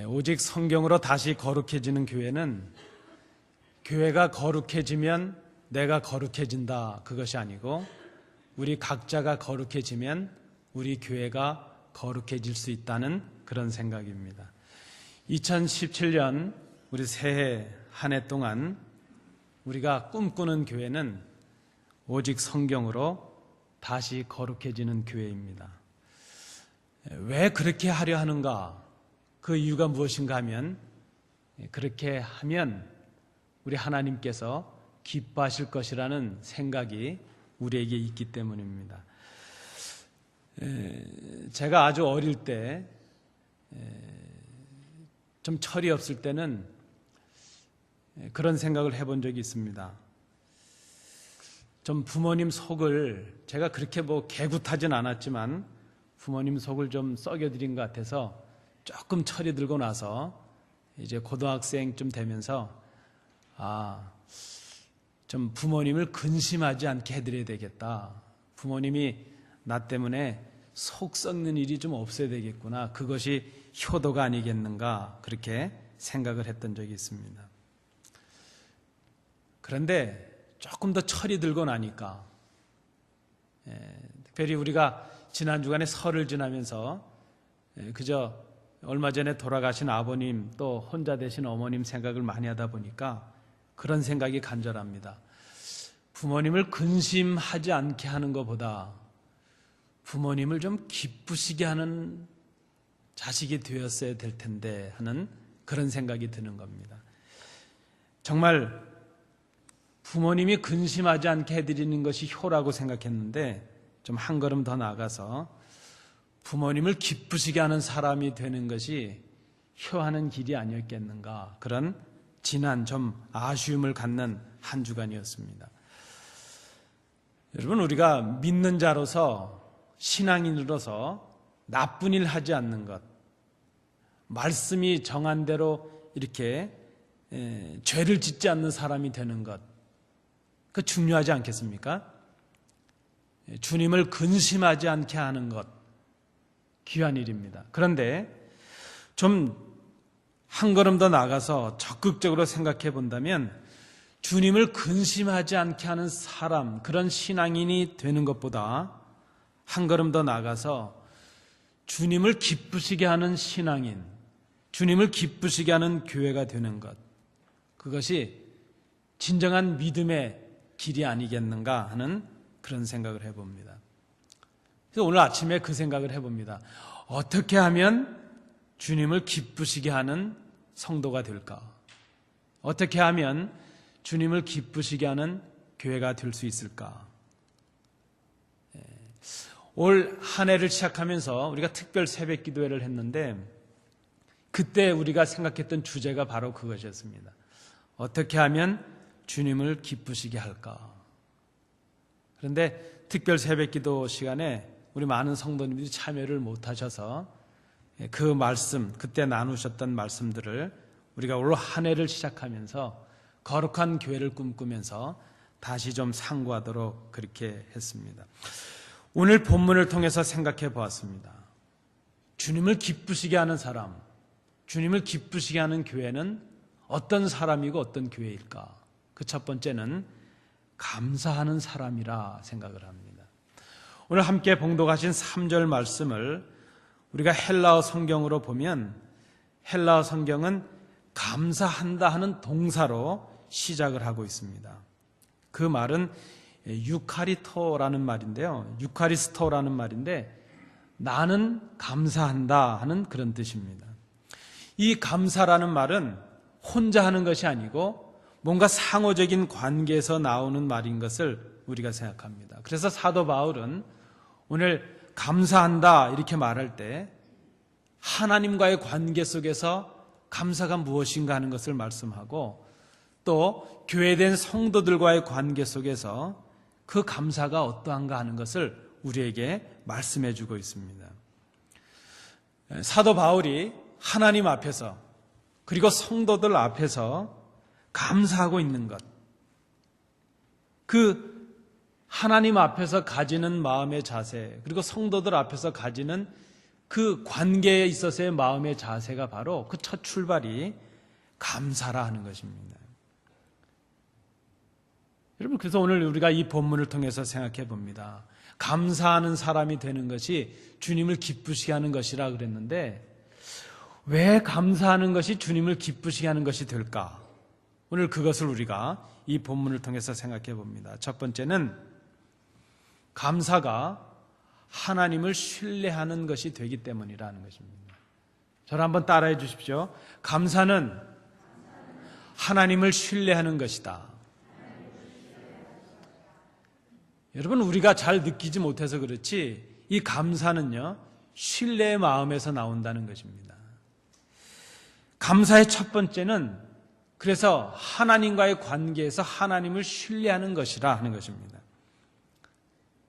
오직 성경으로 다시 거룩해지는 교회는 교회가 거룩해지면 내가 거룩해진다, 그것이 아니고 우리 각자가 거룩해지면 우리 교회가 거룩해질 수 있다는 그런 생각입니다. 2017년 우리 새해 한 해 동안 우리가 꿈꾸는 교회는 오직 성경으로 다시 거룩해지는 교회입니다. 왜 그렇게 하려 하는가? 그 이유가 무엇인가 하면, 그렇게 하면 우리 하나님께서 기뻐하실 것이라는 생각이 우리에게 있기 때문입니다. 제가 아주 어릴 때, 좀 철이 없을 때는 그런 생각을 해본 적이 있습니다. 좀 부모님 속을, 제가 그렇게 개굿하진 않았지만 부모님 속을 좀 썩여드린 것 같아서 조금 철이 들고 나서 이제 고등학생쯤 되면서 좀 부모님을 근심하지 않게 해드려야 되겠다. 부모님이 나 때문에 속 썩는 일이 좀 없어야 되겠구나. 그것이 효도가 아니겠는가, 그렇게 생각을 했던 적이 있습니다. 그런데 조금 더 철이 들고 나니까, 특별히 우리가 지난 주간에 설을 지나면서 그저 얼마 전에 돌아가신 아버님 또 혼자 되신 어머님 생각을 많이 하다 보니까 그런 생각이 간절합니다. 부모님을 근심하지 않게 하는 것보다 부모님을 좀 기쁘시게 하는 자식이 되었어야 될 텐데 하는 그런 생각이 드는 겁니다. 정말 부모님이 근심하지 않게 해드리는 것이 효라고 생각했는데, 좀 한 걸음 더 나아가서 부모님을 기쁘시게 하는 사람이 되는 것이 효하는 길이 아니었겠는가, 그런 진한 좀 아쉬움을 갖는 한 주간이었습니다. 여러분, 우리가 믿는 자로서, 신앙인으로서 나쁜 일 하지 않는 것, 말씀이 정한 대로 이렇게 죄를 짓지 않는 사람이 되는 것, 그 중요하지 않겠습니까? 주님을 근심하지 않게 하는 것, 귀한 일입니다. 그런데 좀 한 걸음 더 나가서 적극적으로 생각해 본다면, 주님을 근심하지 않게 하는 사람, 그런 신앙인이 되는 것보다 한 걸음 더 나가서 주님을 기쁘시게 하는 신앙인, 주님을 기쁘시게 하는 교회가 되는 것, 그것이 진정한 믿음의 길이 아니겠는가 하는 그런 생각을 해봅니다. 그래서 오늘 아침에 그 생각을 해봅니다. 어떻게 하면 주님을 기쁘시게 하는 성도가 될까? 어떻게 하면 주님을 기쁘시게 하는 교회가 될 수 있을까? 올 한 해를 시작하면서 우리가 특별 새벽 기도회를 했는데, 그때 우리가 생각했던 주제가 바로 그것이었습니다. 어떻게 하면 주님을 기쁘시게 할까? 그런데 특별 새벽 기도 시간에 우리 많은 성도님들이 참여를 못하셔서 그 말씀, 그때 나누셨던 말씀들을 우리가 올 한 해를 시작하면서 거룩한 교회를 꿈꾸면서 다시 좀 상고하도록 그렇게 했습니다. 오늘 본문을 통해서 생각해 보았습니다. 주님을 기쁘시게 하는 사람, 주님을 기쁘시게 하는 교회는 어떤 사람이고 어떤 교회일까? 그 첫 번째는 감사하는 사람이라 생각을 합니다. 오늘 함께 봉독하신 3절 말씀을 우리가 헬라어 성경으로 보면, 헬라어 성경은 감사한다 하는 동사로 시작을 하고 있습니다. 그 말은 유카리토라는 말인데요. 유카리스토라는 말인데, 나는 감사한다 하는 그런 뜻입니다. 이 감사라는 말은 혼자 하는 것이 아니고 뭔가 상호적인 관계에서 나오는 말인 것을 우리가 생각합니다. 그래서 사도 바울은 오늘 감사한다 이렇게 말할 때 하나님과의 관계 속에서 감사가 무엇인가 하는 것을 말씀하고, 또 교회된 성도들과의 관계 속에서 그 감사가 어떠한가 하는 것을 우리에게 말씀해 주고 있습니다. 사도 바울이 하나님 앞에서, 그리고 성도들 앞에서 감사하고 있는 것, 그 하나님 앞에서 가지는 마음의 자세, 그리고 성도들 앞에서 가지는 그 관계에 있어서의 마음의 자세가 바로 그 첫 출발이 감사라 하는 것입니다. 여러분, 그래서 오늘 우리가 이 본문을 통해서 생각해 봅니다. 감사하는 사람이 되는 것이 주님을 기쁘시게 하는 것이라 그랬는데 왜 감사하는 것이 주님을 기쁘시게 하는 것이 될까? 오늘 그것을 우리가 이 본문을 통해서 생각해 봅니다. 첫 번째는 감사가 하나님을 신뢰하는 것이 되기 때문이라는 것입니다. 저를 한번 따라해 주십시오. 감사는 하나님을 신뢰하는 것이다. 여러분, 우리가 잘 느끼지 못해서 그렇지 이 감사는요, 신뢰의 마음에서 나온다는 것입니다. 감사의 첫 번째는 그래서 하나님과의 관계에서 하나님을 신뢰하는 것이라 하는 것입니다.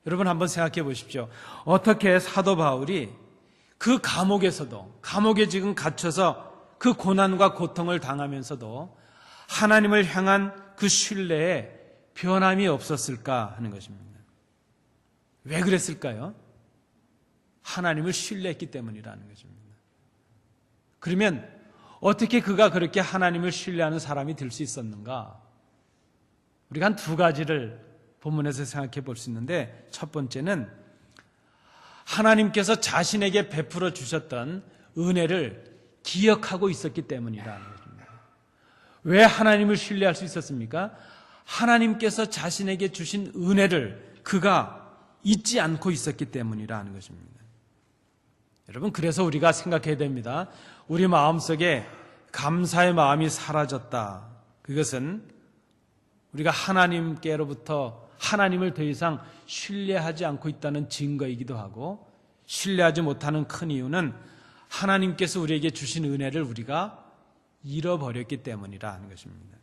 여러분, 한번 생각해 보십시오. 어떻게 사도 바울이 그 감옥에 지금 갇혀서 그 고난과 고통을 당하면서도 하나님을 향한 그 신뢰에 변함이 없었을까 하는 것입니다. 왜 그랬을까요? 하나님을 신뢰했기 때문이라는 것입니다. 그러면 어떻게 그가 그렇게 하나님을 신뢰하는 사람이 될 수 있었는가? 우리가 한 두 가지를 본문에서 생각해 볼 수 있는데, 첫 번째는 하나님께서 자신에게 베풀어 주셨던 은혜를 기억하고 있었기 때문이라는 것입니다. 왜 하나님을 신뢰할 수 있었습니까? 하나님께서 자신에게 주신 은혜를 그가 잊지 않고 있었기 때문이라는 것입니다. 여러분, 그래서 우리가 생각해야 됩니다. 우리 마음속에 감사의 마음이 사라졌다. 그것은 우리가 하나님께로부터 하나님을 더 이상 신뢰하지 않고 있다는 증거이기도 하고, 신뢰하지 못하는 큰 이유는 하나님께서 우리에게 주신 은혜를 우리가 잃어버렸기 때문이라 하는 것입니다.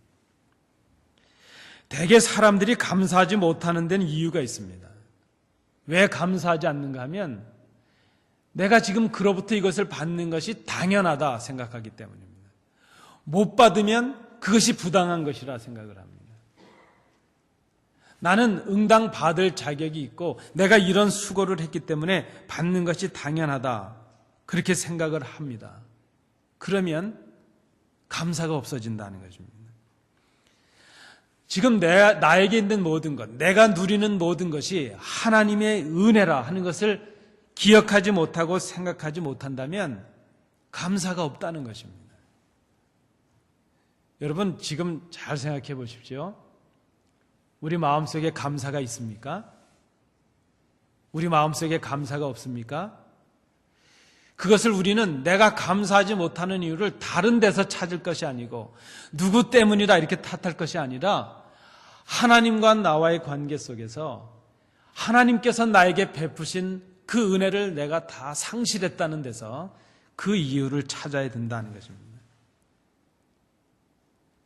대개 사람들이 감사하지 못하는 데는 이유가 있습니다. 왜 감사하지 않는가 하면 내가 지금 그로부터 이것을 받는 것이 당연하다 생각하기 때문입니다. 못 받으면 그것이 부당한 것이라 생각을 합니다. 나는 응당 받을 자격이 있고 내가 이런 수고를 했기 때문에 받는 것이 당연하다, 그렇게 생각을 합니다. 그러면 감사가 없어진다는 것입니다. 지금 나에게 있는 모든 것, 내가 누리는 모든 것이 하나님의 은혜라 하는 것을 기억하지 못하고 생각하지 못한다면 감사가 없다는 것입니다. 여러분, 지금 잘 생각해 보십시오. 우리 마음속에 감사가 있습니까? 우리 마음속에 감사가 없습니까? 그것을 우리는 내가 감사하지 못하는 이유를 다른 데서 찾을 것이 아니고 누구 때문이다 이렇게 탓할 것이 아니라 하나님과 나와의 관계 속에서 하나님께서 나에게 베푸신 그 은혜를 내가 다 상실했다는 데서 그 이유를 찾아야 된다는 것입니다.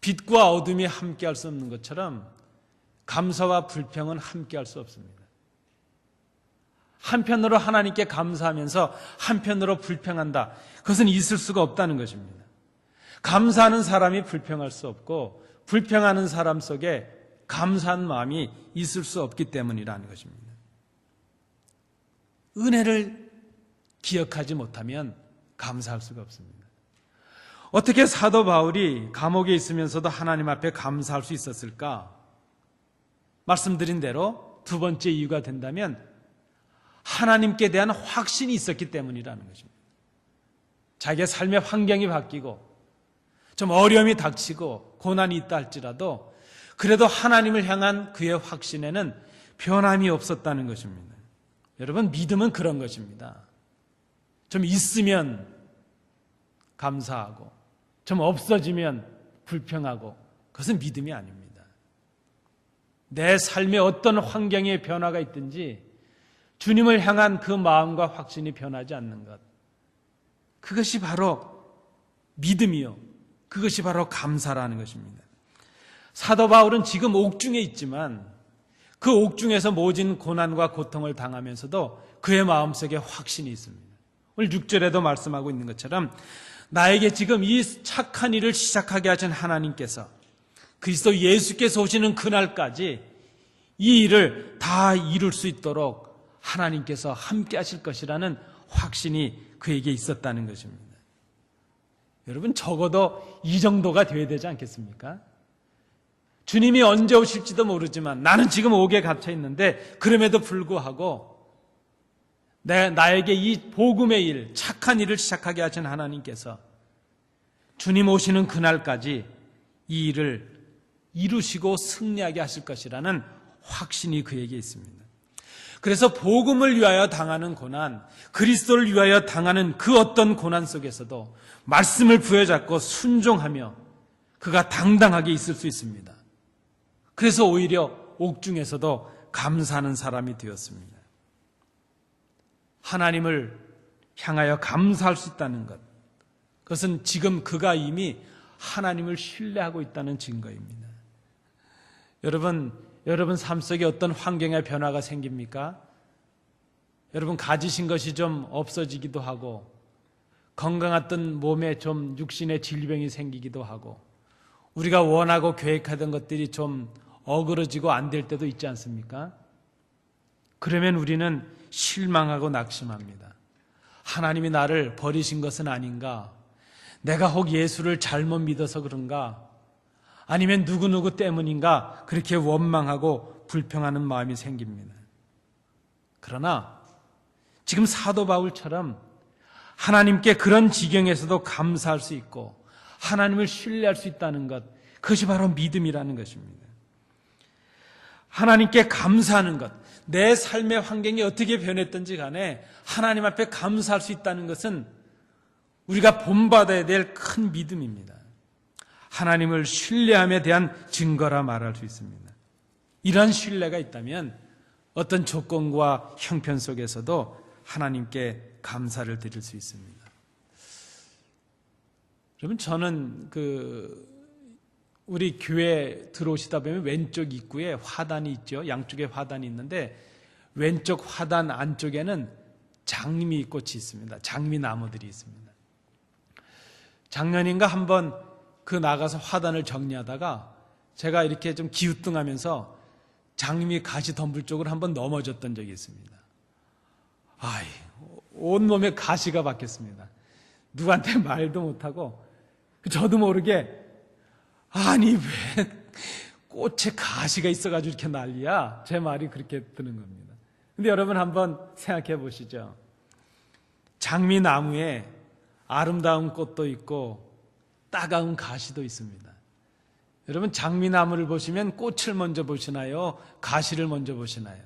빛과 어둠이 함께할 수 없는 것처럼 감사와 불평은 함께할 수 없습니다. 한편으로 하나님께 감사하면서 한편으로 불평한다, 그것은 있을 수가 없다는 것입니다. 감사하는 사람이 불평할 수 없고 불평하는 사람 속에 감사한 마음이 있을 수 없기 때문이라는 것입니다. 은혜를 기억하지 못하면 감사할 수가 없습니다. 어떻게 사도 바울이 감옥에 있으면서도 하나님 앞에 감사할 수 있었을까? 말씀드린 대로 두 번째 이유가 된다면 하나님께 대한 확신이 있었기 때문이라는 것입니다. 자기의 삶의 환경이 바뀌고 좀 어려움이 닥치고 고난이 있다 할지라도 그래도 하나님을 향한 그의 확신에는 변함이 없었다는 것입니다. 여러분, 믿음은 그런 것입니다. 좀 있으면 감사하고 좀 없어지면 불평하고, 그것은 믿음이 아닙니다. 내 삶에 어떤 환경의 변화가 있든지 주님을 향한 그 마음과 확신이 변하지 않는 것, 그것이 바로 믿음이요, 그것이 바로 감사라는 것입니다. 사도 바울은 지금 옥중에 있지만 그 옥중에서 모진 고난과 고통을 당하면서도 그의 마음속에 확신이 있습니다. 오늘 6절에도 말씀하고 있는 것처럼 나에게 지금 이 착한 일을 시작하게 하신 하나님께서 그리스도 예수께서 오시는 그날까지 이 일을 다 이룰 수 있도록 하나님께서 함께 하실 것이라는 확신이 그에게 있었다는 것입니다. 여러분, 적어도 이 정도가 되어야 되지 않겠습니까? 주님이 언제 오실지도 모르지만 나는 지금 옥에 갇혀 있는데 그럼에도 불구하고 나에게 이 복음의 일, 착한 일을 시작하게 하신 하나님께서 주님 오시는 그날까지 이 일을 이루시고 승리하게 하실 것이라는 확신이 그에게 있습니다. 그래서 복음을 위하여 당하는 고난, 그리스도를 위하여 당하는 그 어떤 고난 속에서도 말씀을 부여잡고 순종하며 그가 당당하게 있을 수 있습니다. 그래서 오히려 옥중에서도 감사하는 사람이 되었습니다. 하나님을 향하여 감사할 수 있다는 것, 그것은 지금 그가 이미 하나님을 신뢰하고 있다는 증거입니다. 여러분 삶 속에 어떤 환경의 변화가 생깁니까? 여러분 가지신 것이 좀 없어지기도 하고 건강했던 몸에 좀 육신의 질병이 생기기도 하고 우리가 원하고 계획하던 것들이 좀 어그러지고 안 될 때도 있지 않습니까? 그러면 우리는 실망하고 낙심합니다. 하나님이 나를 버리신 것은 아닌가? 내가 혹 예수를 잘못 믿어서 그런가? 아니면 누구누구 때문인가? 그렇게 원망하고 불평하는 마음이 생깁니다. 그러나 지금 사도 바울처럼 하나님께 그런 지경에서도 감사할 수 있고 하나님을 신뢰할 수 있다는 것, 그것이 바로 믿음이라는 것입니다. 하나님께 감사하는 것, 내 삶의 환경이 어떻게 변했든지 간에 하나님 앞에 감사할 수 있다는 것은 우리가 본받아야 될 큰 믿음입니다. 하나님을 신뢰함에 대한 증거라 말할 수 있습니다. 이러한 신뢰가 있다면 어떤 조건과 형편 속에서도 하나님께 감사를 드릴 수 있습니다. 여러분, 저는 우리 교회 들어오시다 보면 왼쪽 입구에 화단이 있죠. 양쪽에 화단이 있는데 왼쪽 화단 안쪽에는 장미꽃이 있습니다. 장미나무들이 있습니다. 작년인가 한번 나가서 화단을 정리하다가 제가 이렇게 좀 기우뚱하면서 장미 가시 덤불 쪽으로 한번 넘어졌던 적이 있습니다. 온몸에 가시가 박혔습니다. 누구한테 말도 못하고 저도 모르게 아니 왜 꽃에 가시가 있어가지고 이렇게 난리야? 제 말이 그렇게 드는 겁니다. 근데 여러분 한번 생각해 보시죠. 장미나무에 아름다운 꽃도 있고 따가운 가시도 있습니다. 여러분 장미나무를 보시면 꽃을 먼저 보시나요? 가시를 먼저 보시나요?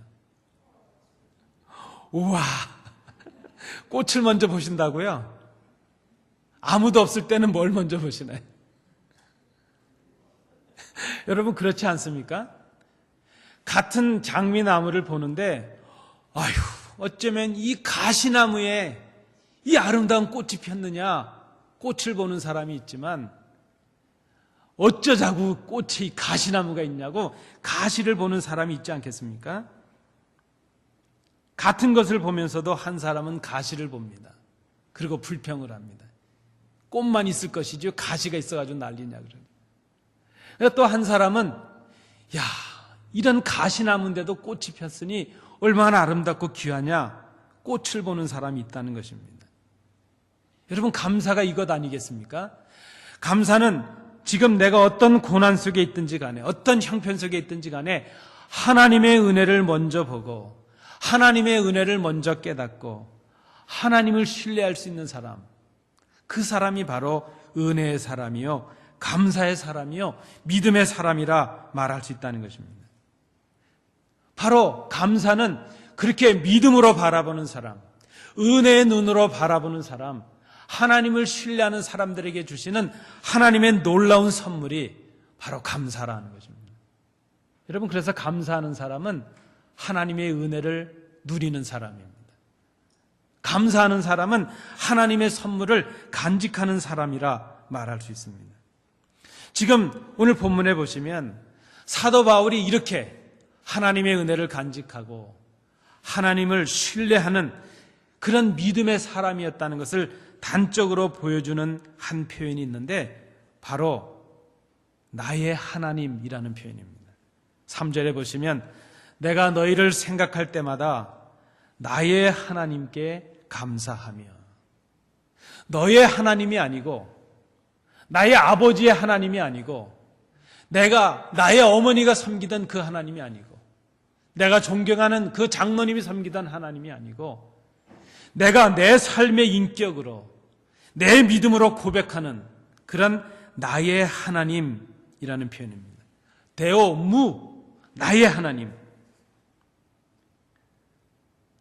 우와, 꽃을 먼저 보신다고요? 아무도 없을 때는 뭘 먼저 보시나요? 여러분 그렇지 않습니까? 같은 장미나무를 보는데 어쩌면 이 가시나무에 이 아름다운 꽃이 폈느냐, 꽃을 보는 사람이 있지만 어쩌자고 꽃에 이 가시나무가 있냐고 가시를 보는 사람이 있지 않겠습니까? 같은 것을 보면서도 한 사람은 가시를 봅니다. 그리고 불평을 합니다. 꽃만 있을 것이지 가시가 있어가지고 난리냐 그러니. 또 한 사람은 이런 가시나무인데도 꽃이 폈으니 얼마나 아름답고 귀하냐, 꽃을 보는 사람이 있다는 것입니다. 여러분 감사가 이것 아니겠습니까? 감사는 지금 내가 어떤 고난 속에 있든지 간에 어떤 형편 속에 있든지 간에 하나님의 은혜를 먼저 보고 하나님의 은혜를 먼저 깨닫고 하나님을 신뢰할 수 있는 사람, 그 사람이 바로 은혜의 사람이요 감사의 사람이요 믿음의 사람이라 말할 수 있다는 것입니다. 바로 감사는 그렇게 믿음으로 바라보는 사람, 은혜의 눈으로 바라보는 사람, 하나님을 신뢰하는 사람들에게 주시는 하나님의 놀라운 선물이 바로 감사라는 것입니다. 여러분 그래서 감사하는 사람은 하나님의 은혜를 누리는 사람입니다. 감사하는 사람은 하나님의 선물을 간직하는 사람이라 말할 수 있습니다. 지금 오늘 본문에 보시면 사도 바울이 이렇게 하나님의 은혜를 간직하고 하나님을 신뢰하는 그런 믿음의 사람이었다는 것을 단적으로 보여주는 한 표현이 있는데 바로 나의 하나님이라는 표현입니다. 3절에 보시면 내가 너희를 생각할 때마다 나의 하나님께 감사하며, 너의 하나님이 아니고 나의 아버지의 하나님이 아니고 내가 나의 어머니가 섬기던 그 하나님이 아니고 내가 존경하는 그 장로님이 섬기던 하나님이 아니고 내가 내 삶의 인격으로 내 믿음으로 고백하는 그런 나의 하나님이라는 표현입니다. 데오 무, 나의 하나님.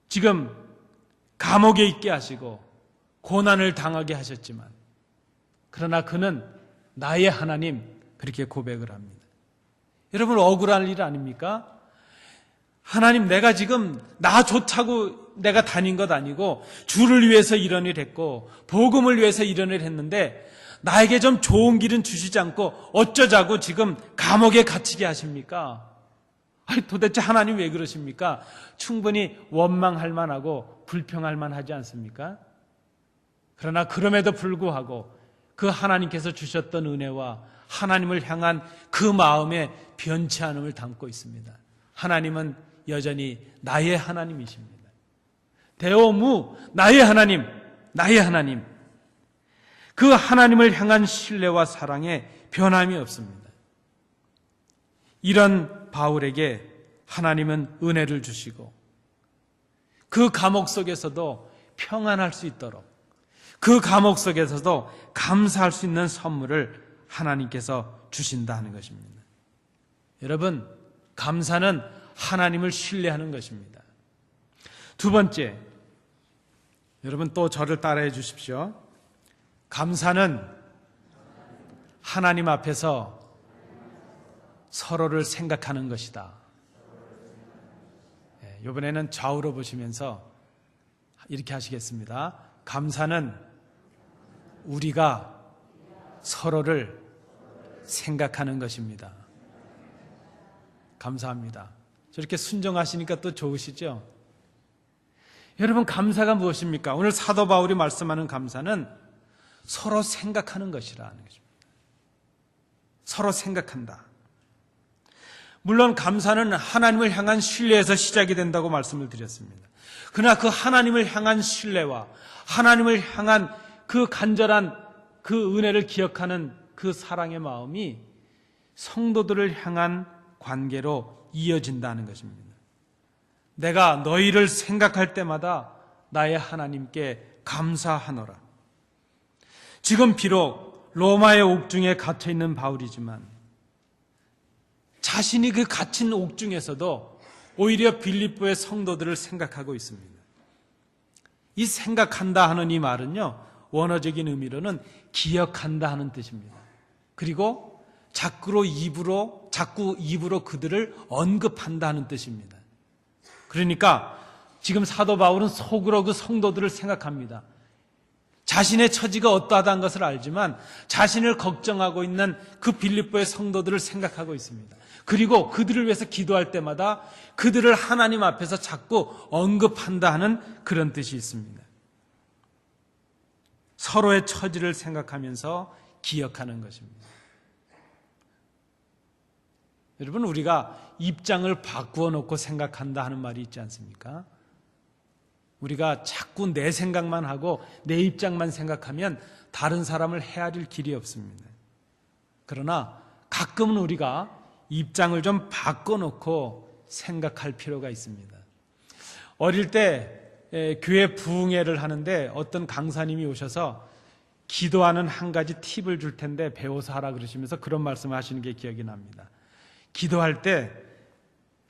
지금 감옥에 있게 하시고 고난을 당하게 하셨지만 그러나 그는 나의 하나님, 그렇게 고백을 합니다. 여러분, 억울한 일 아닙니까? 하나님, 내가 지금 나 좋다고 내가 다닌 것 아니고 주를 위해서 이런 일 했고 복음을 위해서 이런 일 했는데 나에게 좀 좋은 길은 주시지 않고 어쩌자고 지금 감옥에 갇히게 하십니까? 아니, 도대체 하나님 왜 그러십니까? 충분히 원망할 만하고 불평할 만하지 않습니까? 그러나 그럼에도 불구하고 그 하나님께서 주셨던 은혜와 하나님을 향한 그 마음의 변치 않음을 담고 있습니다. 하나님은 여전히 나의 하나님이십니다. 데오무, 나의 하나님, 나의 하나님. 그 하나님을 향한 신뢰와 사랑에 변함이 없습니다. 이런 바울에게 하나님은 은혜를 주시고 그 감옥 속에서도 평안할 수 있도록 그 감옥 속에서도 감사할 수 있는 선물을 하나님께서 주신다 하는 것입니다. 여러분, 감사는 하나님을 신뢰하는 것입니다. 두 번째, 여러분 또 저를 따라해 주십시오. 감사는 하나님 앞에서 서로를 생각하는 것이다. 이번에는 좌우로 보시면서 이렇게 하시겠습니다. 감사는 우리가 서로를 생각하는 것입니다. 감사합니다. 저렇게 순종하시니까 또 좋으시죠? 여러분, 감사가 무엇입니까? 오늘 사도 바울이 말씀하는 감사는 서로 생각하는 것이라는 것입니다. 서로 생각한다. 물론 감사는 하나님을 향한 신뢰에서 시작이 된다고 말씀을 드렸습니다. 그러나 그 하나님을 향한 신뢰와 하나님을 향한 그 간절한 그 은혜를 기억하는 그 사랑의 마음이 성도들을 향한 관계로 이어진다는 것입니다. 내가 너희를 생각할 때마다 나의 하나님께 감사하노라. 지금 비록 로마의 옥중에 갇혀있는 바울이지만 자신이 그 갇힌 옥중에서도 오히려 빌립보의 성도들을 생각하고 있습니다. 이 생각한다 하는 이 말은요, 원어적인 의미로는 기억한다 하는 뜻입니다. 그리고 자꾸 입으로 그들을 언급한다 하는 뜻입니다. 그러니까 지금 사도 바울은 속으로 그 성도들을 생각합니다. 자신의 처지가 어떠하다는 것을 알지만 자신을 걱정하고 있는 그 빌립보의 성도들을 생각하고 있습니다. 그리고 그들을 위해서 기도할 때마다 그들을 하나님 앞에서 자꾸 언급한다 하는 그런 뜻이 있습니다. 서로의 처지를 생각하면서 기억하는 것입니다. 여러분, 우리가 입장을 바꾸어 놓고 생각한다 하는 말이 있지 않습니까? 우리가 자꾸 내 생각만 하고 내 입장만 생각하면 다른 사람을 헤아릴 길이 없습니다. 그러나 가끔은 우리가 입장을 좀 바꿔놓고 생각할 필요가 있습니다. 어릴 때 교회 부흥회를 하는데 어떤 강사님이 오셔서 기도하는 한 가지 팁을 줄 텐데 배워서 하라 그러시면서 그런 말씀을 하시는 게 기억이 납니다. 기도할 때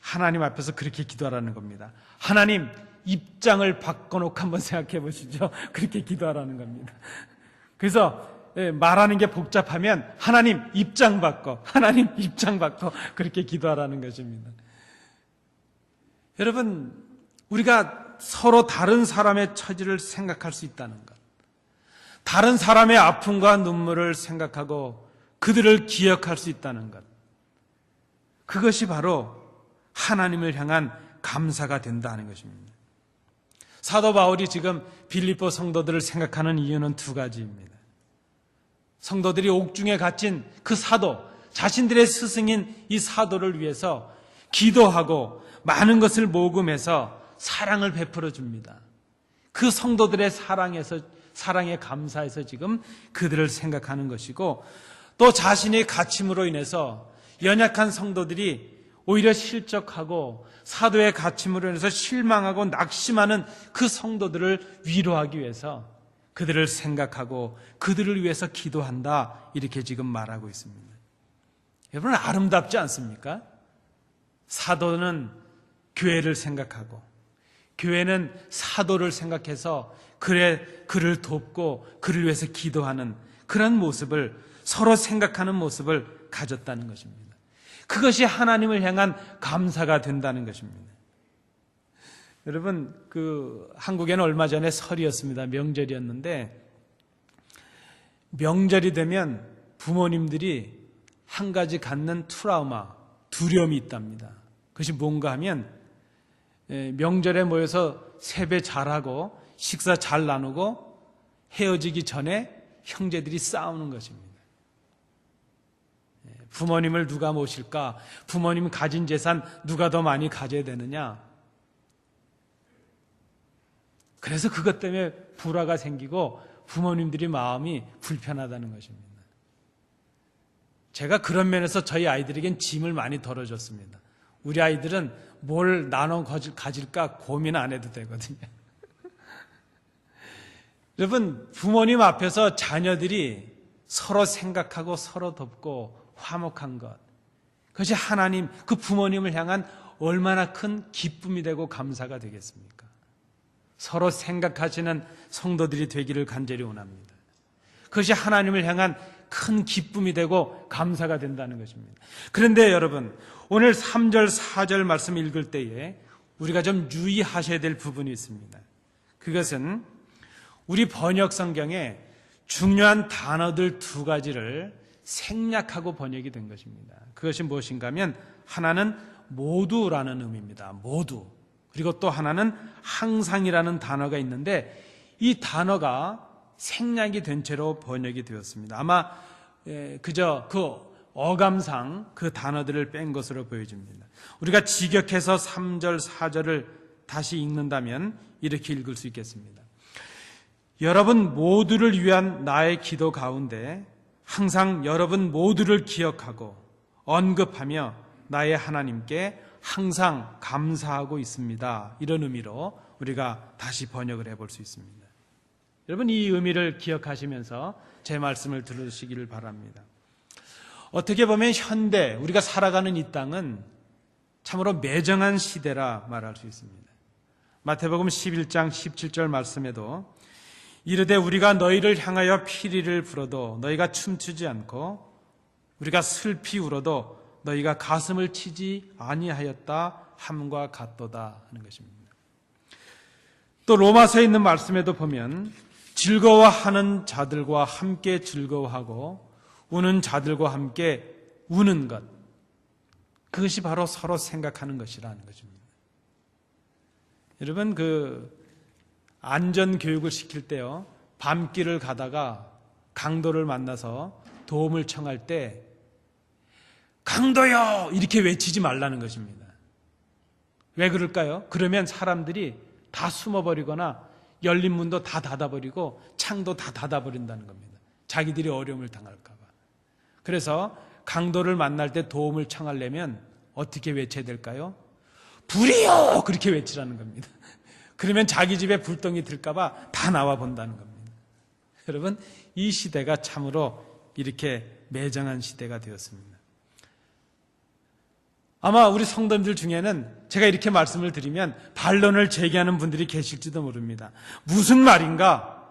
하나님 앞에서 그렇게 기도하라는 겁니다. 하나님, 입장을 바꿔놓고 한번 생각해 보시죠. 그렇게 기도하라는 겁니다. 그래서 말하는 게 복잡하면 하나님 입장 바꿔, 하나님 입장 바꿔, 그렇게 기도하라는 것입니다. 여러분, 우리가 서로 다른 사람의 처지를 생각할 수 있다는 것, 다른 사람의 아픔과 눈물을 생각하고 그들을 기억할 수 있다는 것, 그것이 바로 하나님을 향한 감사가 된다는 것입니다. 사도 바울이 지금 빌립보 성도들을 생각하는 이유는 두 가지입니다. 성도들이 옥중에 갇힌 그 사도, 자신들의 스승인 이 사도를 위해서 기도하고 많은 것을 모금해서 사랑을 베풀어 줍니다. 그 성도들의 사랑에 감사해서 지금 그들을 생각하는 것이고, 또 자신의 가침으로 인해서 연약한 성도들이 오히려 실족하고 사도의 가침으로 인해서 실망하고 낙심하는 그 성도들을 위로하기 위해서 그들을 생각하고 그들을 위해서 기도한다, 이렇게 지금 말하고 있습니다. 여러분, 아름답지 않습니까? 사도는 교회를 생각하고 교회는 사도를 생각해서 그를 돕고 그를 위해서 기도하는 그런 모습을, 서로 생각하는 모습을 가졌다는 것입니다. 그것이 하나님을 향한 감사가 된다는 것입니다. 여러분, 한국에는 얼마 전에 설이었습니다. 명절이었는데, 명절이 되면 부모님들이 한 가지 갖는 트라우마, 두려움이 있답니다. 그것이 뭔가 하면 명절에 모여서 세배 잘하고 식사 잘 나누고 헤어지기 전에 형제들이 싸우는 것입니다. 부모님을 누가 모실까? 부모님 가진 재산 누가 더 많이 가져야 되느냐? 그래서 그것 때문에 불화가 생기고 부모님들이 마음이 불편하다는 것입니다. 제가 그런 면에서 저희 아이들에겐 짐을 많이 덜어줬습니다. 우리 아이들은 뭘 나눠 가질까 고민 안 해도 되거든요. 여러분, 부모님 앞에서 자녀들이 서로 생각하고 서로 돕고 화목한 것, 그것이 하나님, 그 부모님을 향한 얼마나 큰 기쁨이 되고 감사가 되겠습니까? 서로 생각하시는 성도들이 되기를 간절히 원합니다. 그것이 하나님을 향한 큰 기쁨이 되고 감사가 된다는 것입니다. 그런데 여러분, 오늘 3절 4절 말씀 읽을 때에 우리가 좀 유의하셔야 될 부분이 있습니다. 그것은 우리 번역 성경에 중요한 단어들 두 가지를 생략하고 번역이 된 것입니다. 그것이 무엇인가 하면, 하나는 모두라는 의미입니다. 모두. 그리고 또 하나는 항상이라는 단어가 있는데, 이 단어가 생략이 된 채로 번역이 되었습니다. 아마 그저 그 어감상 그 단어들을 뺀 것으로 보여집니다. 우리가 직역해서 3절 4절을 다시 읽는다면 이렇게 읽을 수 있겠습니다. 여러분 모두를 위한 나의 기도 가운데 항상 여러분 모두를 기억하고 언급하며 나의 하나님께 항상 감사하고 있습니다. 이런 의미로 우리가 다시 번역을 해볼 수 있습니다. 여러분, 이 의미를 기억하시면서 제 말씀을 들으시기를 바랍니다. 어떻게 보면 현대 우리가 살아가는 이 땅은 참으로 매정한 시대라 말할 수 있습니다. 마태복음 11장 17절 말씀에도 이르되 우리가 너희를 향하여 피리를 불어도 너희가 춤추지 않고 우리가 슬피 울어도 너희가 가슴을 치지 아니하였다 함과 같도다 하는 것입니다. 또 로마서에 있는 말씀에도 보면 즐거워하는 자들과 함께 즐거워하고 우는 자들과 함께 우는 것, 그것이 바로 서로 생각하는 것이라는 것입니다. 여러분, 안전교육을 시킬 때요, 밤길을 가다가 강도를 만나서 도움을 청할 때 강도요! 이렇게 외치지 말라는 것입니다. 왜 그럴까요? 그러면 사람들이 다 숨어버리거나 열린 문도 다 닫아버리고 창도 다 닫아버린다는 겁니다. 자기들이 어려움을 당할까 봐. 그래서 강도를 만날 때 도움을 청하려면 어떻게 외쳐야 될까요? 불이요! 그렇게 외치라는 겁니다. 그러면 자기 집에 불똥이 들까 봐 다 나와 본다는 겁니다. 여러분, 이 시대가 참으로 이렇게 매정한 시대가 되었습니다. 아마 우리 성도님들 중에는 제가 이렇게 말씀을 드리면 반론을 제기하는 분들이 계실지도 모릅니다. 무슨 말인가?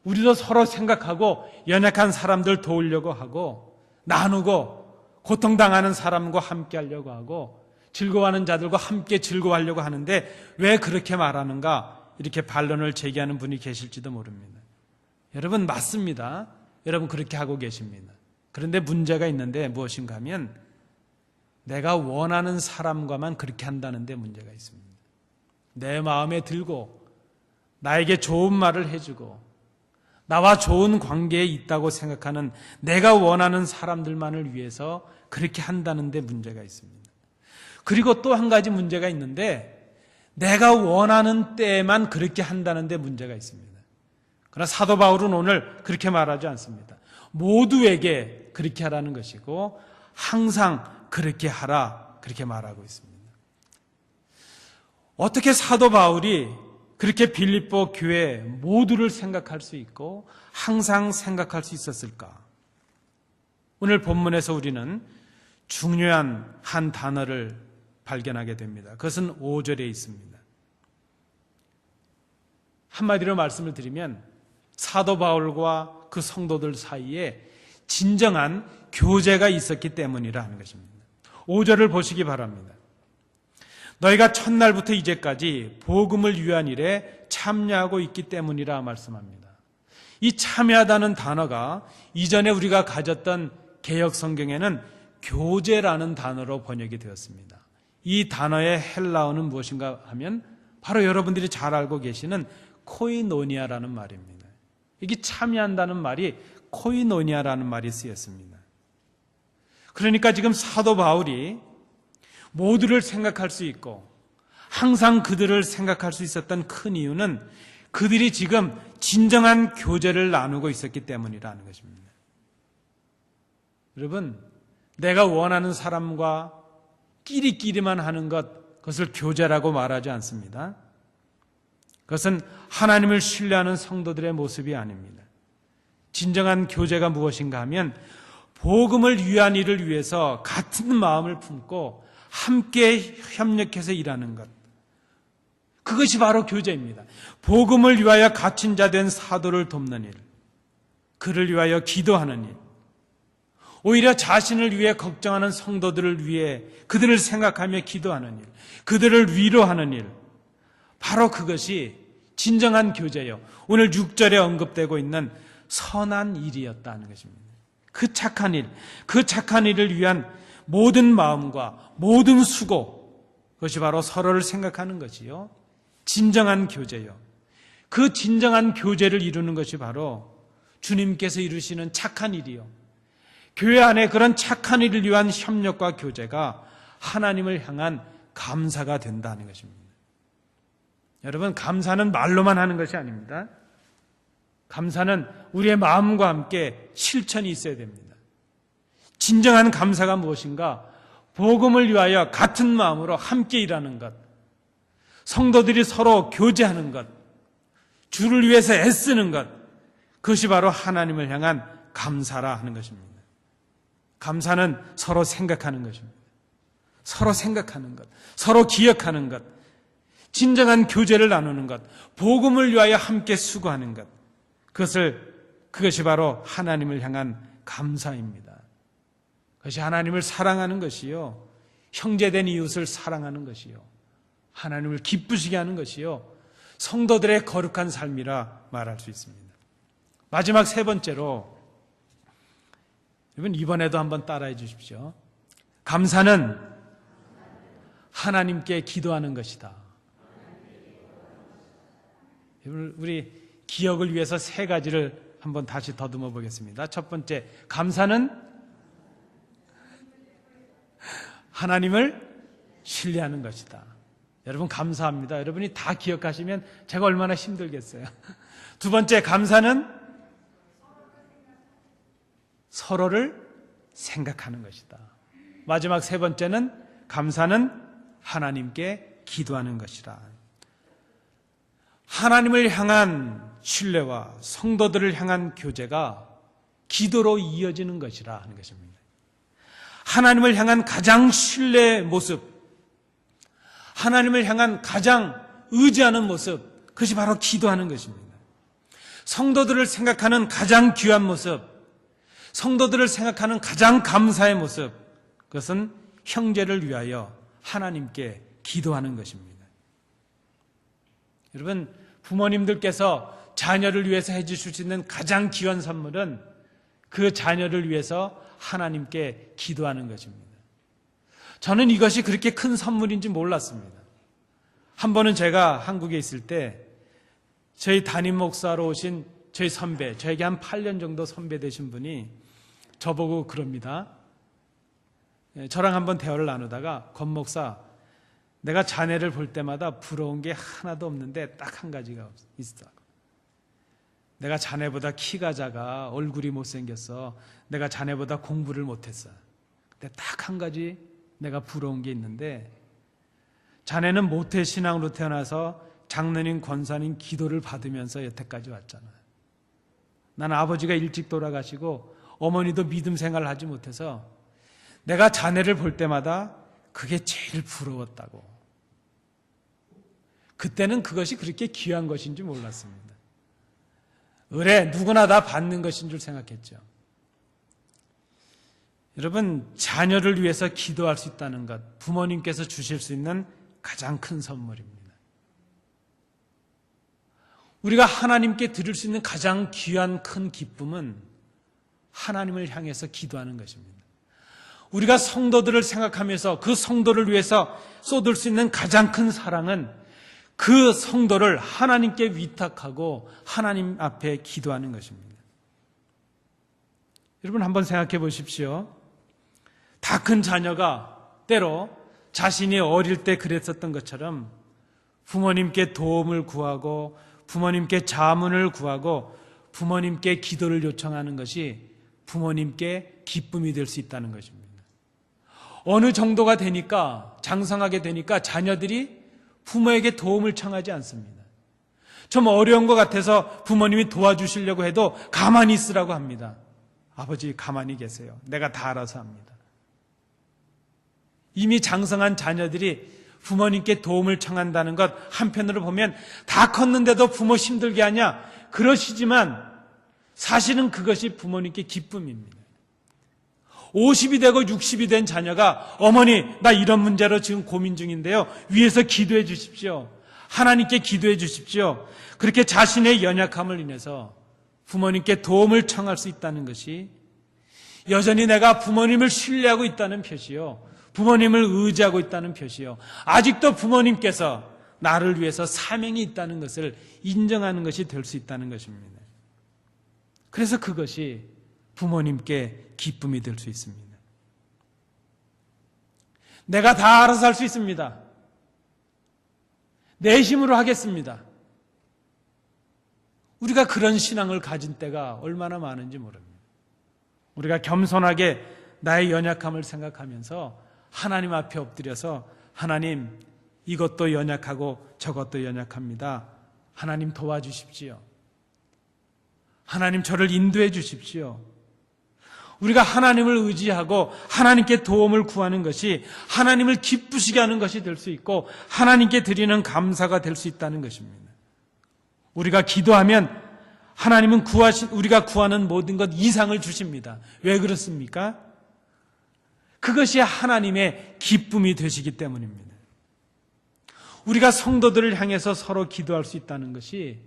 우리도 서로 생각하고 연약한 사람들 도우려고 하고 나누고 고통당하는 사람과 함께 하려고 하고 즐거워하는 자들과 함께 즐거워하려고 하는데 왜 그렇게 말하는가? 이렇게 반론을 제기하는 분이 계실지도 모릅니다. 여러분, 맞습니다. 여러분 그렇게 하고 계십니다. 그런데 문제가 있는데 무엇인가 하면 내가 원하는 사람과만 그렇게 한다는 데 문제가 있습니다. 내 마음에 들고 나에게 좋은 말을 해주고 나와 좋은 관계에 있다고 생각하는 내가 원하는 사람들만을 위해서 그렇게 한다는 데 문제가 있습니다. 그리고 또 한 가지 문제가 있는데 내가 원하는 때에만 그렇게 한다는 데 문제가 있습니다. 그러나 사도 바울은 오늘 그렇게 말하지 않습니다. 모두에게 그렇게 하라는 것이고 항상 그렇게 하라, 그렇게 말하고 있습니다. 어떻게 사도 바울이 그렇게 빌립보 교회 모두를 생각할 수 있고 항상 생각할 수 있었을까? 오늘 본문에서 우리는 중요한 한 단어를 발견하게 됩니다. 그것은 5절에 있습니다. 한마디로 말씀을 드리면 사도 바울과 그 성도들 사이에 진정한 교제가 있었기 때문이라 하는 것입니다. 5절을 보시기 바랍니다. 너희가 첫날부터 이제까지 복음을 위한 일에 참여하고 있기 때문이라 말씀합니다. 이 참여하다는 단어가 이전에 우리가 가졌던 개역 성경에는 교제라는 단어로 번역이 되었습니다. 이 단어의 헬라어는 무엇인가 하면 바로 여러분들이 잘 알고 계시는 코이노니아라는 말입니다. 이게 참여한다는 말이 코이노니아라는 말이 쓰였습니다. 그러니까 지금 사도 바울이 모두를 생각할 수 있고 항상 그들을 생각할 수 있었던 큰 이유는 그들이 지금 진정한 교제를 나누고 있었기 때문이라는 것입니다. 여러분, 내가 원하는 사람과 끼리끼리만 하는 것, 그것을 교제라고 말하지 않습니다. 그것은 하나님을 신뢰하는 성도들의 모습이 아닙니다. 진정한 교제가 무엇인가 하면 복음을 위한 일을 위해서 같은 마음을 품고 함께 협력해서 일하는 것. 그것이 바로 교제입니다. 복음을 위하여 갇힌 자 된 사도를 돕는 일, 그를 위하여 기도하는 일, 오히려 자신을 위해 걱정하는 성도들을 위해 그들을 생각하며 기도하는 일, 그들을 위로하는 일, 바로 그것이 진정한 교제요. 오늘 6절에 언급되고 있는 선한 일이었다는 것입니다. 그 착한 일, 그 착한 일을 위한 모든 마음과 모든 수고, 그것이 바로 서로를 생각하는 것이요. 진정한 교제요. 그 진정한 교제를 이루는 것이 바로 주님께서 이루시는 착한 일이요. 교회 안에 그런 착한 일을 위한 협력과 교제가 하나님을 향한 감사가 된다는 것입니다. 여러분, 감사는 말로만 하는 것이 아닙니다. 감사는 우리의 마음과 함께 실천이 있어야 됩니다. 진정한 감사가 무엇인가? 복음을 위하여 같은 마음으로 함께 일하는 것, 성도들이 서로 교제하는 것, 주를 위해서 애쓰는 것, 그것이 바로 하나님을 향한 감사라 하는 것입니다. 감사는 서로 생각하는 것입니다. 서로 생각하는 것, 서로 기억하는 것, 진정한 교제를 나누는 것, 복음을 위하여 함께 수고하는 것, 그것이 바로 하나님을 향한 감사입니다. 그것이 하나님을 사랑하는 것이요, 형제된 이웃을 사랑하는 것이요, 하나님을 기쁘시게 하는 것이요, 성도들의 거룩한 삶이라 말할 수 있습니다. 마지막 세 번째로, 여러분 이번에도 한번 따라해 주십시오. 감사는 하나님께 기도하는 것이다. 우리 기억을 위해서 세 가지를 한번 다시 더듬어 보겠습니다. 첫 번째, 감사는 하나님을 신뢰하는 것이다. 여러분 감사합니다. 여러분이 다 기억하시면 제가 얼마나 힘들겠어요. 두 번째, 감사는 서로를 생각하는 것이다. 마지막 세 번째는 감사는 하나님께 기도하는 것이다. 하나님을 향한 신뢰와 성도들을 향한 교제가 기도로 이어지는 것이라 하는 것입니다. 하나님을 향한 가장 신뢰의 모습, 하나님을 향한 가장 의지하는 모습, 그것이 바로 기도하는 것입니다. 성도들을 생각하는 가장 귀한 모습, 성도들을 생각하는 가장 감사의 모습, 그것은 형제를 위하여 하나님께 기도하는 것입니다. 여러분, 부모님들께서 자녀를 위해서 해주실 수 있는 가장 귀한 선물은 그 자녀를 위해서 하나님께 기도하는 것입니다. 저는 이것이 그렇게 큰 선물인지 몰랐습니다. 한 번은 제가 한국에 있을 때 저희 담임 목사로 오신 저희 선배, 저에게 한 8년 정도 선배 되신 분이 저보고 그럽니다. 저랑 한번 대화를 나누다가, 권 목사, 내가 자네를 볼 때마다 부러운 게 하나도 없는데 딱 한 가지가 있어. 내가 자네보다 키가 작아, 얼굴이 못생겼어, 내가 자네보다 공부를 못했어. 근데 딱 한 가지 내가 부러운 게 있는데, 자네는 모태신앙으로 태어나서 장로님, 권사님 기도를 받으면서 여태까지 왔잖아. 나는 아버지가 일찍 돌아가시고 어머니도 믿음 생활을 하지 못해서 내가 자네를 볼 때마다 그게 제일 부러웠다고. 그때는 그것이 그렇게 귀한 것인지 몰랐습니다. 그래, 누구나 다 받는 것인 줄 생각했죠. 여러분, 자녀를 위해서 기도할 수 있다는 것, 부모님께서 주실 수 있는 가장 큰 선물입니다. 우리가 하나님께 드릴 수 있는 가장 귀한 큰 기쁨은 하나님을 향해서 기도하는 것입니다. 우리가 성도들을 생각하면서 그 성도를 위해서 쏟을 수 있는 가장 큰 사랑은 그 성도를 하나님께 위탁하고 하나님 앞에 기도하는 것입니다. 여러분 한번 생각해 보십시오. 다 큰 자녀가 때로 자신이 어릴 때 그랬었던 것처럼 부모님께 도움을 구하고 부모님께 자문을 구하고 부모님께 기도를 요청하는 것이 부모님께 기쁨이 될 수 있다는 것입니다. 어느 정도가 되니까, 장성하게 되니까 자녀들이 부모에게 도움을 청하지 않습니다. 좀 어려운 것 같아서 부모님이 도와주시려고 해도 가만히 있으라고 합니다. 아버지 가만히 계세요. 내가 다 알아서 합니다. 이미 장성한 자녀들이 부모님께 도움을 청한다는 것, 한편으로 보면 다 컸는데도 부모 힘들게 하냐? 그러시지만 사실은 그것이 부모님께 기쁨입니다. 50이 되고 60이 된 자녀가 어머니 나 이런 문제로 지금 고민 중인데요. 위에서 기도해 주십시오. 하나님께 기도해 주십시오. 그렇게 자신의 연약함을 인해서 부모님께 도움을 청할 수 있다는 것이 여전히 내가 부모님을 신뢰하고 있다는 표시요. 부모님을 의지하고 있다는 표시요. 아직도 부모님께서 나를 위해서 사명이 있다는 것을 인정하는 것이 될 수 있다는 것입니다. 그래서 그것이 부모님께 기쁨이 될 수 있습니다. 내가 다 알아서 할 수 있습니다. 내 힘으로 하겠습니다. 우리가 그런 신앙을 가진 때가 얼마나 많은지 모릅니다. 우리가 겸손하게 나의 연약함을 생각하면서 하나님 앞에 엎드려서 하나님 이것도 연약하고 저것도 연약합니다. 하나님 도와주십시오. 하나님 저를 인도해 주십시오. 우리가 하나님을 의지하고 하나님께 도움을 구하는 것이 하나님을 기쁘시게 하는 것이 될 수 있고 하나님께 드리는 감사가 될 수 있다는 것입니다. 우리가 기도하면 하나님은 우리가 구하는 모든 것 이상을 주십니다. 왜 그렇습니까? 그것이 하나님의 기쁨이 되시기 때문입니다. 우리가 성도들을 향해서 서로 기도할 수 있다는 것이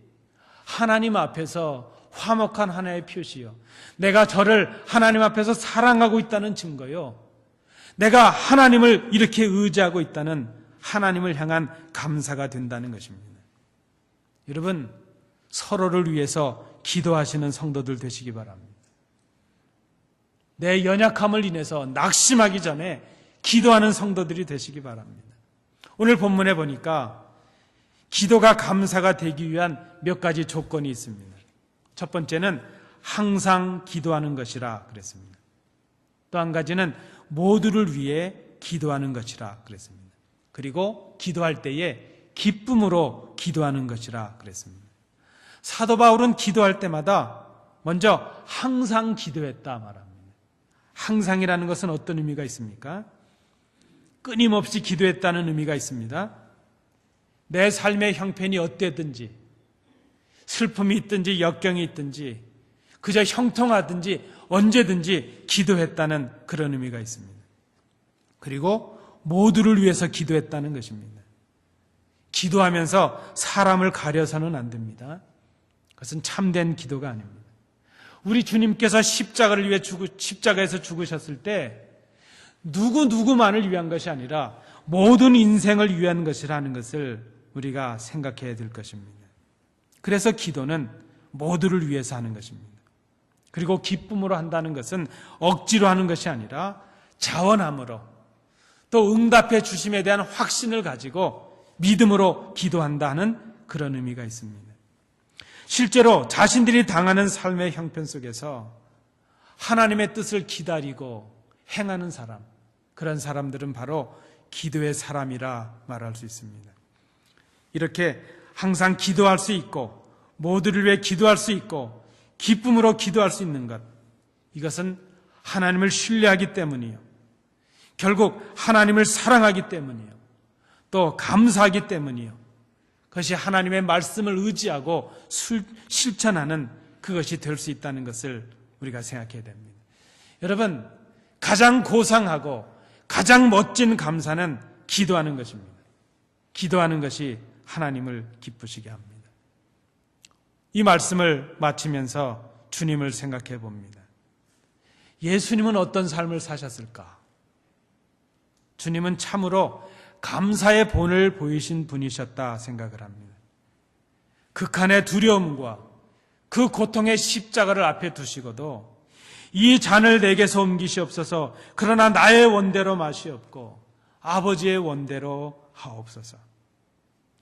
하나님 앞에서 화목한 하나의 표시요. 내가 저를 하나님 앞에서 사랑하고 있다는 증거요. 내가 하나님을 이렇게 의지하고 있다는 하나님을 향한 감사가 된다는 것입니다. 여러분, 서로를 위해서 기도하시는 성도들 되시기 바랍니다. 내 연약함을 인해서 낙심하기 전에 기도하는 성도들이 되시기 바랍니다. 오늘 본문에 보니까 기도가 감사가 되기 위한 몇 가지 조건이 있습니다. 첫 번째는 항상 기도하는 것이라 그랬습니다. 또 한 가지는 모두를 위해 기도하는 것이라 그랬습니다. 그리고 기도할 때에 기쁨으로 기도하는 것이라 그랬습니다. 사도 바울은 기도할 때마다 먼저 항상 기도했다 말합니다. 항상이라는 것은 어떤 의미가 있습니까? 끊임없이 기도했다는 의미가 있습니다. 내 삶의 형편이 어땠든지, 슬픔이 있든지 역경이 있든지 그저 형통하든지 언제든지 기도했다는 그런 의미가 있습니다. 그리고 모두를 위해서 기도했다는 것입니다. 기도하면서 사람을 가려서는 안 됩니다. 그것은 참된 기도가 아닙니다. 우리 주님께서 십자가에서 죽으셨을 때 누구만을 위한 것이 아니라 모든 인생을 위한 것이라는 것을 우리가 생각해야 될 것입니다. 그래서 기도는 모두를 위해서 하는 것입니다. 그리고 기쁨으로 한다는 것은 억지로 하는 것이 아니라 자원함으로 또 응답해 주심에 대한 확신을 가지고 믿음으로 기도한다는 그런 의미가 있습니다. 실제로 자신들이 당하는 삶의 형편 속에서 하나님의 뜻을 기다리고 행하는 사람, 그런 사람들은 바로 기도의 사람이라 말할 수 있습니다. 이렇게 항상 기도할 수 있고 모두를 위해 기도할 수 있고 기쁨으로 기도할 수 있는 것, 이것은 하나님을 신뢰하기 때문이요, 결국 하나님을 사랑하기 때문이요, 또 감사하기 때문이요, 그것이 하나님의 말씀을 의지하고 실천하는 그것이 될 수 있다는 것을 우리가 생각해야 됩니다. 여러분, 가장 고상하고 가장 멋진 감사는 기도하는 것입니다. 기도하는 것이 하나님을 기쁘시게 합니다. 이 말씀을 마치면서 주님을 생각해 봅니다. 예수님은 어떤 삶을 사셨을까? 주님은 참으로 감사의 본을 보이신 분이셨다 생각을 합니다. 극한의 두려움과 그 고통의 십자가를 앞에 두시고도 이 잔을 내게서 옮기시옵소서, 그러나 나의 원대로 마시옵고 아버지의 원대로 하옵소서.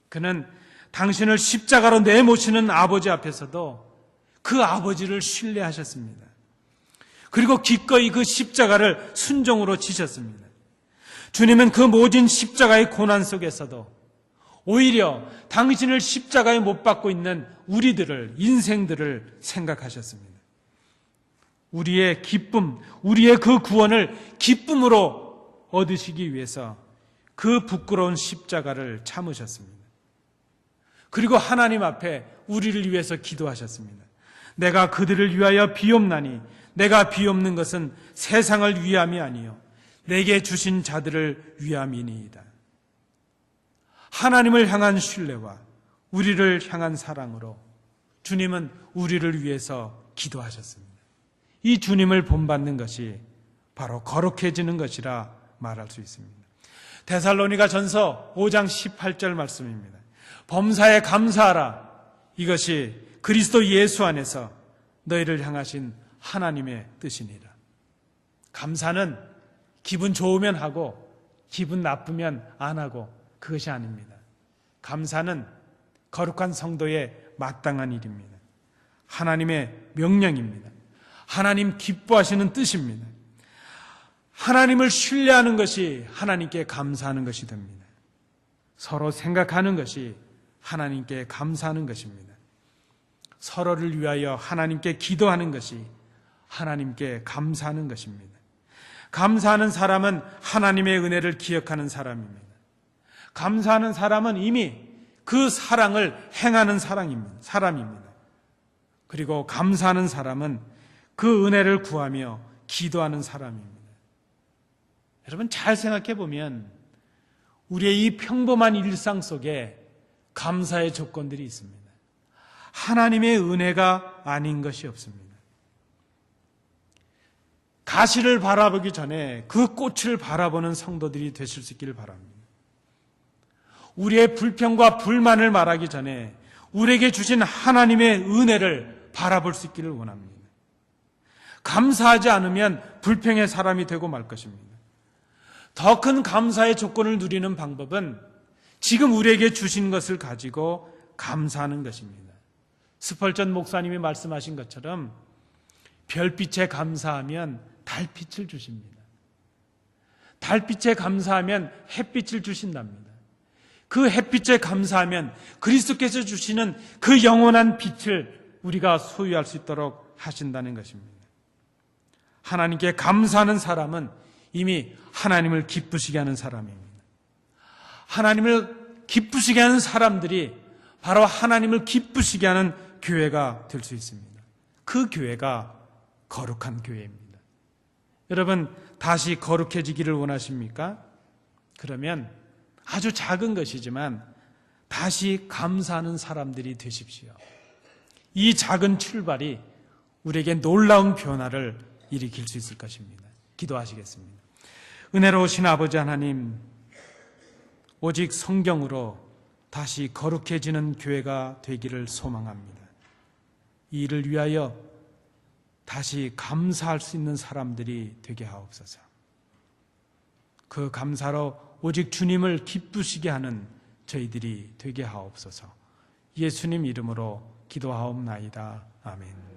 그는 당신을 십자가로 내모시는 아버지 앞에서도 그 아버지를 신뢰하셨습니다. 그리고 기꺼이 그 십자가를 순종으로 지셨습니다. 주님은 그 모진 십자가의 고난 속에서도 오히려 당신을 십자가에 못 박고 있는 우리들을, 인생들을 생각하셨습니다. 우리의 기쁨, 우리의 그 구원을 기쁨으로 얻으시기 위해서 그 부끄러운 십자가를 참으셨습니다. 그리고 하나님 앞에 우리를 위해서 기도하셨습니다. 내가 그들을 위하여 비옵나니 내가 비옵는 것은 세상을 위함이 아니요 내게 주신 자들을 위함이니이다. 하나님을 향한 신뢰와 우리를 향한 사랑으로 주님은 우리를 위해서 기도하셨습니다. 이 주님을 본받는 것이 바로 거룩해지는 것이라 말할 수 있습니다. 데살로니가 전서 5장 18절 말씀입니다. 범사에 감사하라. 이것이 그리스도 예수 안에서 너희를 향하신 하나님의 뜻이니라. 감사는 기분 좋으면 하고 기분 나쁘면 안 하고 그것이 아닙니다. 감사는 거룩한 성도의 마땅한 일입니다. 하나님의 명령입니다. 하나님 기뻐하시는 뜻입니다. 하나님을 신뢰하는 것이 하나님께 감사하는 것이 됩니다. 서로 생각하는 것이 하나님께 감사하는 것입니다. 서로를 위하여 하나님께 기도하는 것이 하나님께 감사하는 것입니다. 감사하는 사람은 하나님의 은혜를 기억하는 사람입니다. 감사하는 사람은 이미 그 사랑을 행하는 사람입니다. 그리고 감사하는 사람은 그 은혜를 구하며 기도하는 사람입니다. 여러분, 잘 생각해 보면 우리의 이 평범한 일상 속에 감사의 조건들이 있습니다. 하나님의 은혜가 아닌 것이 없습니다. 가시를 바라보기 전에 그 꽃을 바라보는 성도들이 되실 수 있기를 바랍니다. 우리의 불평과 불만을 말하기 전에 우리에게 주신 하나님의 은혜를 바라볼 수 있기를 원합니다. 감사하지 않으면 불평의 사람이 되고 말 것입니다. 더 큰 감사의 조건을 누리는 방법은 지금 우리에게 주신 것을 가지고 감사하는 것입니다. 스펄전 목사님이 말씀하신 것처럼 별빛에 감사하면 달빛을 주십니다. 달빛에 감사하면 햇빛을 주신답니다. 그 햇빛에 감사하면 그리스도께서 주시는 그 영원한 빛을 우리가 소유할 수 있도록 하신다는 것입니다. 하나님께 감사하는 사람은 이미 하나님을 기쁘시게 하는 사람입니다. 하나님을 기쁘시게 하는 사람들이 바로 하나님을 기쁘시게 하는 교회가 될 수 있습니다. 그 교회가 거룩한 교회입니다. 여러분, 다시 거룩해지기를 원하십니까? 그러면 아주 작은 것이지만 다시 감사하는 사람들이 되십시오. 이 작은 출발이 우리에게 놀라운 변화를 일으킬 수 있을 것입니다. 기도하시겠습니다. 은혜로우신 아버지 하나님, 오직 성경으로 다시 거룩해지는 교회가 되기를 소망합니다. 이 일을 위하여 다시 감사할 수 있는 사람들이 되게 하옵소서. 그 감사로 오직 주님을 기쁘시게 하는 저희들이 되게 하옵소서. 예수님 이름으로 기도하옵나이다. 아멘.